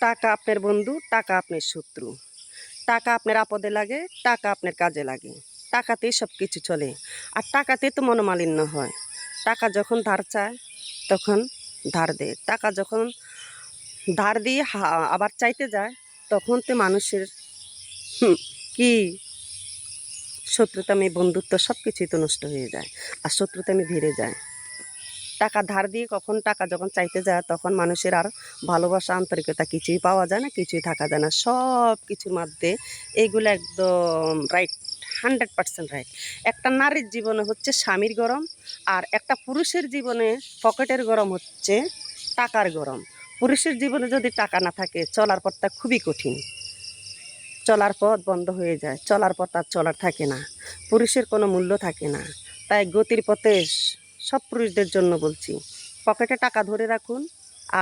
টাকা আপনার বন্ধু, টাকা আপনার শত্রু। টাকা আপনার আপদে লাগে, টাকা আপনার কাজে লাগে। টাকাতেই সব কিছু চলে। আর টাকাতেই তো মনোমালিন্য হয়। টাকা যখন ধার চায় তখন ধার দেয়। টাকা যখন ধার দিয়ে আবার চাইতে যায় তখন তো মানুষের কি শত্রুতামি বন্ধুত্ব সব কিছুই তো নষ্ট হয়ে যায়, আর শত্রুতামি বেড়ে যায়। টাকা ধার দিয়ে কখন টাকা যখন চাইতে যায় তখন মানুষের আর ভালোবাসা আন্তরিকতা কিছুই পাওয়া যায় না, কিছুই থাকা যায় না। সব কিছুর মধ্যে এইগুলো একদম রাইট, 100% রাইট। একটা নারীর জীবনে হচ্ছে স্বামীর গরম, আর একটা পুরুষের জীবনে পকেটের গরম হচ্ছে টাকার গরম। পুরুষের জীবনে যদি টাকা না থাকে চলার পথটা খুবই কঠিন, চলার পথ বন্ধ হয়ে যায়, চলার পথ আর চলার থাকে না, পুরুষের কোনো মূল্য থাকে না। তাই গতির পথে সব পুরুষদের জন্য বলছি, পকেটে টাকা ধরে রাখুন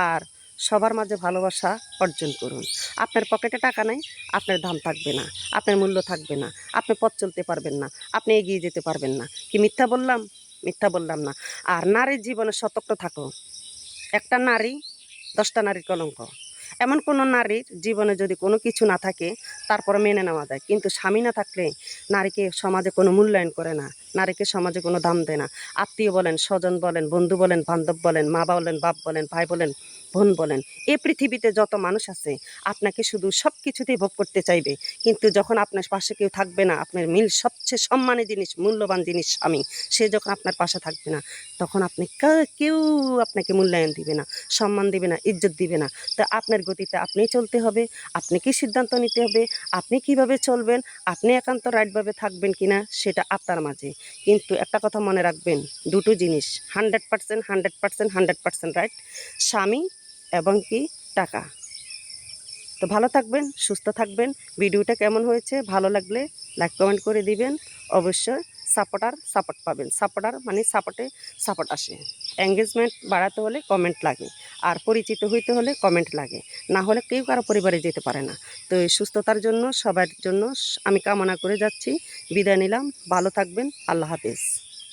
আর সবার মাঝে ভালোবাসা অর্জন করুন। আপনার পকেটে টাকা নাই, আপনার দাম থাকবে না, আপনার মূল্য থাকবে না, আপনি পথ চলতে পারবেন না, আপনি এগিয়ে যেতে পারবেন না। কি মিথ্যা বললাম? মিথ্যা বললাম না। আর নারীর জীবনে সতর্ক থাকো। একটা নারী 10টা নারীর কলঙ্ক। এমন কোনো নারীর জীবনে যদি কোনো কিছু না থাকে তারপরে মেনে নেওয়া যায়, কিন্তু স্বামী না থাকলে নারীকে সমাজে কোনো মূল্যায়ন করে না, নারীকে সমাজে কোনো দাম দেয় না। আত্মীয় বলেন, স্বজন বলেন, বন্ধু বলেন, বান্ধব বলেন, মা বলেন, বাপ বলেন, ভাই বলেন, বোন বলেন, এই পৃথিবীতে যত মানুষ আছে আপনাকে শুধু সব কিছুতেই ভোগ করতে চাইবে, কিন্তু যখন আপনার পাশে কেউ থাকবে না, আপনার সবচেয়ে সম্মানী জিনিস, মূল্যবান জিনিস স্বামী, সে যখন আপনার পাশে থাকবে না তখন আপনি কেউ আপনাকে মূল্যায়ন দিবে না, সম্মান দিবে না, ইজ্জত দিবে না। তো আপনার গতিতে আপনিই চলতে হবে, আপনি কি সিদ্ধান্ত নিতে হবে, আপনি কিভাবে চলবেন, আপনি একান্ত রাইটভাবে থাকবেন কিনা সেটা আপনার মাঝে। কিন্তু একটা কথা মনে রাখবেন, দুটো জিনিস 100%, 100%, 100% রাইট, স্বামী এবং কি টাকা। তো ভালো থাকবেন, সুস্থ থাকবেন। ভিডিওটা কেমন হয়েছে ভালো লাগলে লাইক কমেন্ট করে দিবেন। অবশ্যই সাপোর্ট পাবেন। সাপোর্টার মানে সাপোর্ট আসে। এঙ্গেজমেন্ট বাড়াতে হলে কমেন্ট লাগে, আর পরিচিত হইতে হলে কমেন্ট লাগে, না হলে কেউ কারো পরিবারে যেতে পারে না। তো এই সুস্থতার জন্য সবার জন্য আমি কামনা করে যাচ্ছি। বিদায় নিলাম, ভালো থাকবেন, আল্লাহ হাফেজ।